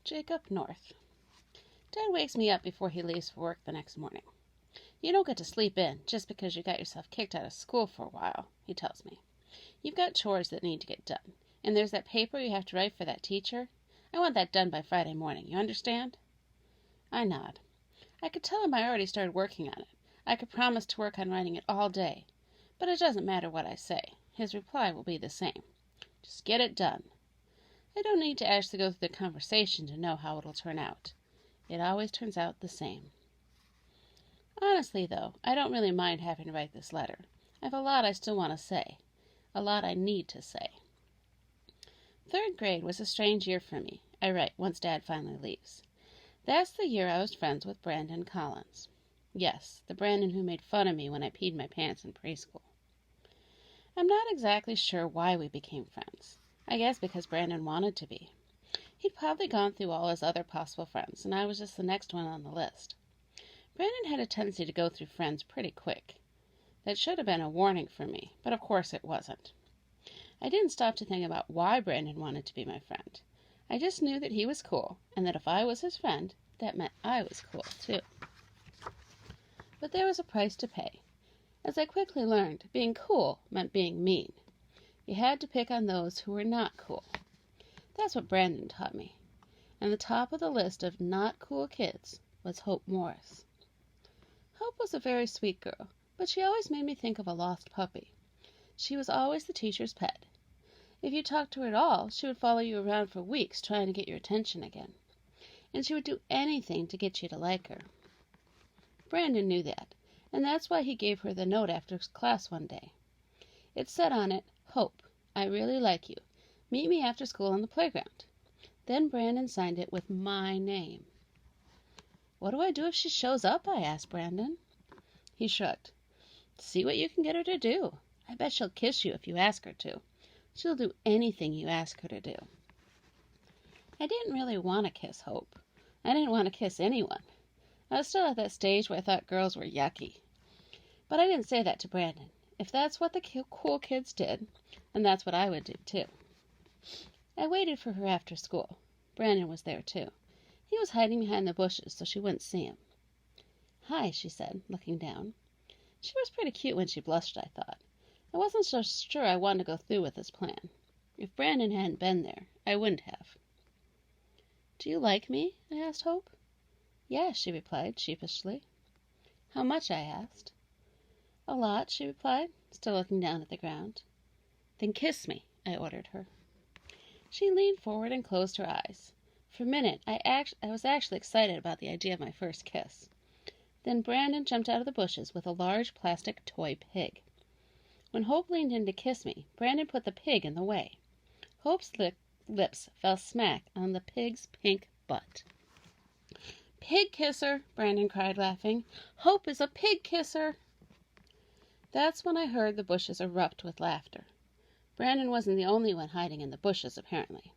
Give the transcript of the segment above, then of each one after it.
Jacob North. Dad wakes me up before he leaves for work the next morning. "You don't get to sleep in just because you got yourself kicked out of school for a while," he tells me. "You've got chores that need to get done, and there's that paper you have to write for that teacher. I want that done by Friday morning, you understand?" I nod. I could tell him I already started working on it. I could promise to work on writing it all day. But it doesn't matter what I say. His reply will be the same. Just get it done. I don't need to actually go through the conversation to know how it'll turn out. It always turns out the same. Honestly, though, I don't really mind having to write this letter. I have a lot I still want to say. A lot I need to say. 3rd grade was a strange year for me, I write once Dad finally leaves. That's the year I was friends with Brandon Collins. Yes, the Brandon who made fun of me when I peed my pants in preschool. I'm not exactly sure why we became friends. I guess because Brandon wanted to be. He'd probably gone through all his other possible friends, and I was just the next one on the list. Brandon had a tendency to go through friends pretty quick. That should have been a warning for me, but of course it wasn't. I didn't stop to think about why Brandon wanted to be my friend. I just knew that he was cool, and that if I was his friend, that meant I was cool too. But there was a price to pay. As I quickly learned, being cool meant being mean. You had to pick on those who were not cool. That's what Brandon taught me. And the top of the list of not cool kids was Hope Morris. Hope was a very sweet girl, but she always made me think of a lost puppy. She was always the teacher's pet. If you talked to her at all, she would follow you around for weeks trying to get your attention again. And she would do anything to get you to like her. Brandon knew that, and that's why he gave her the note after class one day. It said on it, "Hope, I really like you. Meet me after school on the playground." Then Brandon signed it with my name. "What do I do if she shows up?" I asked Brandon. He shrugged. "See what you can get her to do. I bet she'll kiss you if you ask her to. She'll do anything you ask her to do." I didn't really want to kiss Hope. I didn't want to kiss anyone. I was still at that stage where I thought girls were yucky. But I didn't say that to Brandon. If that's what the cool kids did, then that's what I would do too. I waited for her after school. Brandon was there too. He was hiding behind the bushes so she wouldn't see him. "Hi," she said, looking down. She was pretty cute when she blushed, I thought. I wasn't so sure I wanted to go through with this plan. If Brandon hadn't been there, I wouldn't have. "Do you like me?" I asked Hope. "Yes," she replied, sheepishly. "How much?" I asked. "A lot," she replied, still looking down at the ground. "Then kiss me," I ordered her. She leaned forward and closed her eyes. For a minute, I was actually excited about the idea of my first kiss. Then Brandon jumped out of the bushes with a large plastic toy pig. When Hope leaned in to kiss me, Brandon put the pig in the way. Hope's lips fell smack on the pig's pink butt. "Pig kisser!" Brandon cried, laughing. "Hope is a pig kisser!" That's when I heard the bushes erupt with laughter. Brandon wasn't the only one hiding in the bushes, apparently.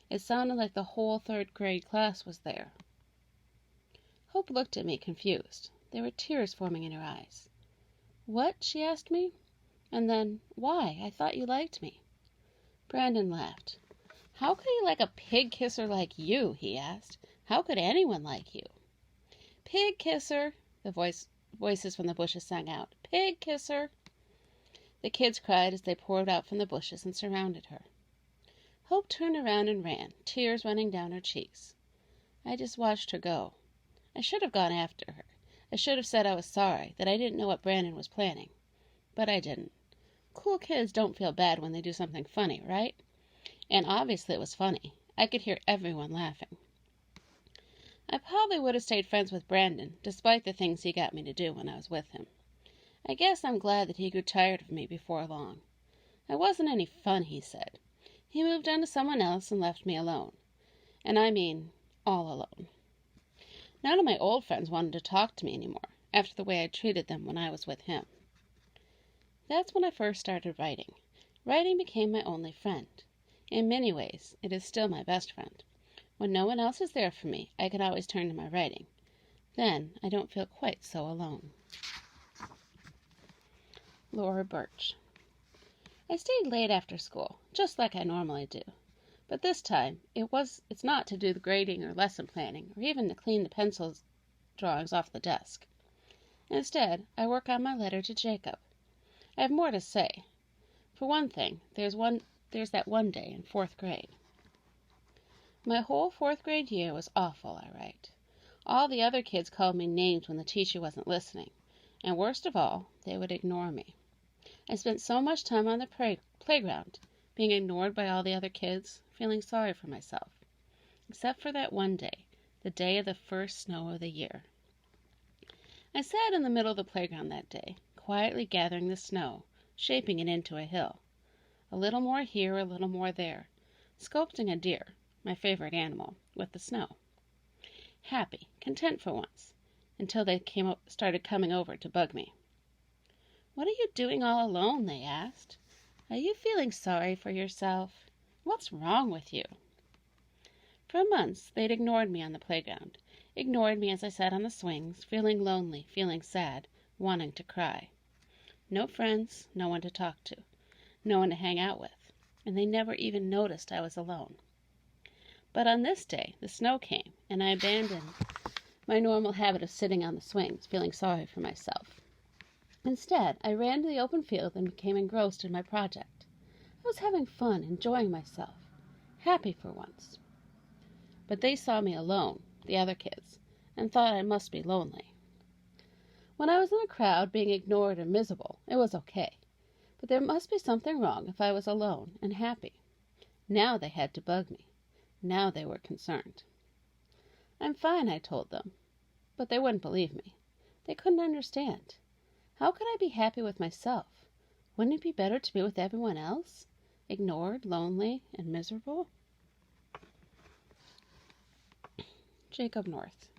It sounded like the whole 3rd grade class was there. Hope looked at me, confused. There were tears forming in her eyes. "What?" she asked me. And then, "Why? I thought you liked me." Brandon laughed. "How could he like a pig kisser like you?" he asked. "How could anyone like you?" "Pig kisser!" the voices from the bushes sang out. "Pig kisser!" The kids cried as they poured out from the bushes and surrounded her. Hope turned around and ran, tears running down her cheeks. I just watched her go. I should have gone after her. I should have said I was sorry, that I didn't know what Brandon was planning. But I didn't. Cool kids don't feel bad when they do something funny, right? And obviously it was funny. I could hear everyone laughing. I probably would have stayed friends with Brandon, despite the things he got me to do when I was with him. I guess I'm glad that he grew tired of me before long. I wasn't any fun, he said. He moved on to someone else and left me alone. And I mean, all alone. None of my old friends wanted to talk to me anymore, after the way I treated them when I was with him. That's when I first started writing. Writing became my only friend. In many ways, it is still my best friend. When no one else is there for me, I can always turn to my writing. Then I don't feel quite so alone. Laura Birch. I stayed late after school, just like I normally do. But this time, it's not to do the grading or lesson planning, or even to clean the pencil drawings off the desk. Instead, I work on my letter to Jacob. I have more to say. For one thing, there's that one day in 4th grade. My whole 4th grade year was awful, I write. All the other kids called me names when the teacher wasn't listening, and worst of all, they would ignore me. I spent so much time on the playground, being ignored by all the other kids, feeling sorry for myself. Except for that one day, the day of the first snow of the year. I sat in the middle of the playground that day, quietly gathering the snow, shaping it into a hill. A little more here, a little more there, sculpting a deer, my favorite animal, with the snow. Happy, content for once, until they started coming over to bug me. "What are you doing all alone?" they asked. "Are you feeling sorry for yourself? What's wrong with you?" For months they'd ignored me on the playground, ignored me as I sat on the swings, feeling lonely, feeling sad, wanting to cry. No friends, no one to talk to, no one to hang out with, and they never even noticed I was alone. But on this day, the snow came, and I abandoned my normal habit of sitting on the swings, feeling sorry for myself. Instead, I ran to the open field and became engrossed in my project. I was having fun, enjoying myself, happy for once. But they saw me alone, the other kids, and thought I must be lonely. When I was in a crowd, being ignored and miserable, it was okay. But there must be something wrong if I was alone and happy. Now they had to bug me. Now they were concerned. "I'm fine," I told them. But they wouldn't believe me. They couldn't understand. How could I be happy with myself? Wouldn't it be better to be with everyone else? Ignored, lonely, and miserable? Jacob North.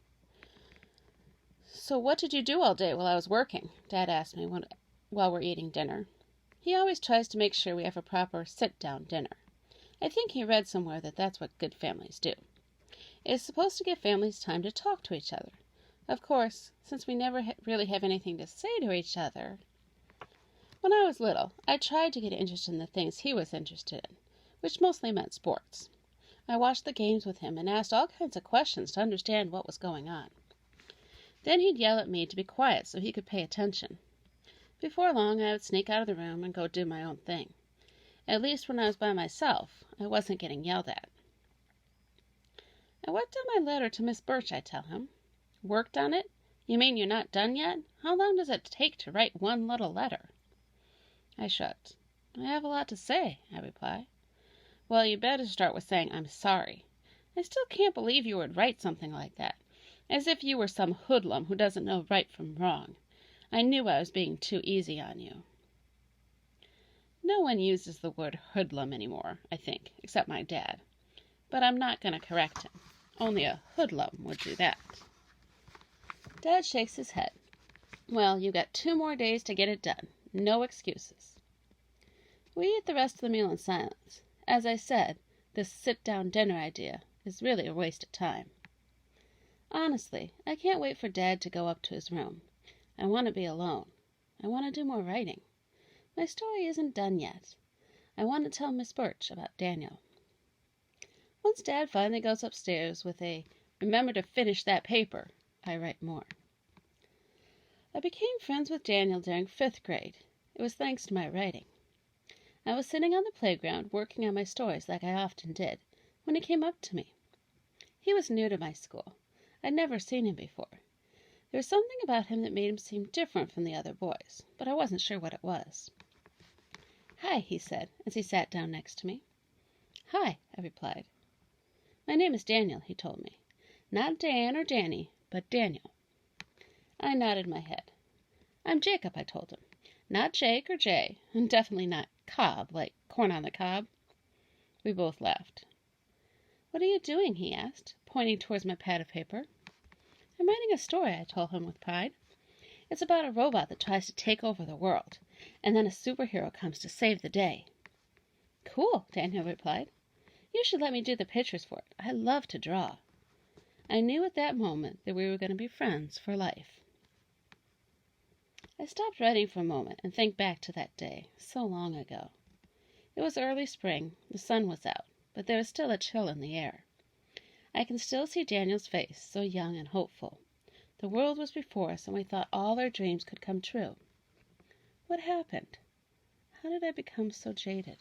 "So what did you do all day while I was working?" Dad asked me while we're eating dinner. He always tries to make sure we have a proper sit-down dinner. I think he read somewhere that that's what good families do. It is supposed to give families time to talk to each other. Of course, since we never really have anything to say to each other. When I was little, I tried to get interested in the things he was interested in, which mostly meant sports. I watched the games with him and asked all kinds of questions to understand what was going on. Then he'd yell at me to be quiet so he could pay attention. Before long, I would sneak out of the room and go do my own thing. At least when I was by myself, I wasn't getting yelled at. "I worked on my letter to Miss Birch," I tell him. "Worked on it? You mean you're not done yet? How long does it take to write one little letter?" I shrugged. "I have a lot to say," I reply. "Well, you better start with saying I'm sorry. I still can't believe you would write something like that, as if you were some hoodlum who doesn't know right from wrong. I knew I was being too easy on you." No one uses the word hoodlum anymore, I think, except my dad. But I'm not going to correct him. Only a hoodlum would do that. Dad shakes his head. "Well, you got 2 more days to get it done. No excuses." We eat the rest of the meal in silence. As I said, this sit-down dinner idea is really a waste of time. Honestly, I can't wait for Dad to go up to his room. I want to be alone. I want to do more writing. My story isn't done yet. I want to tell Miss Birch about Daniel. Once Dad finally goes upstairs with a "remember to finish that paper," I write more. I became friends with Daniel during 5th grade. It was thanks to my writing. I was sitting on the playground working on my stories like I often did, when he came up to me. He was new to my school. I'd never seen him before. There was something about him that made him seem different from the other boys, but I wasn't sure what it was. "Hi," he said, as he sat down next to me. "Hi," I replied. "My name is Daniel," he told me. "Not Dan or Danny, but Daniel." I nodded my head. "I'm Jacob," I told him. "Not Jake or Jay, and definitely not Cobb, like corn on the cob." We both laughed. "What are you doing?" he asked, pointing towards my pad of paper. "I'm writing a story," I told him with pride. "It's about a robot that tries to take over the world, and then a superhero comes to save the day." "Cool," Daniel replied. "You should let me do the pictures for it. I love to draw." I knew at that moment that we were going to be friends for life. I stopped writing for a moment and think back to that day, so long ago. It was early spring. The sun was out. but there was still a chill in the air. I can still see Daniel's face, so young and hopeful. The world was before us, and we thought all our dreams could come true. What happened? How did I become so jaded?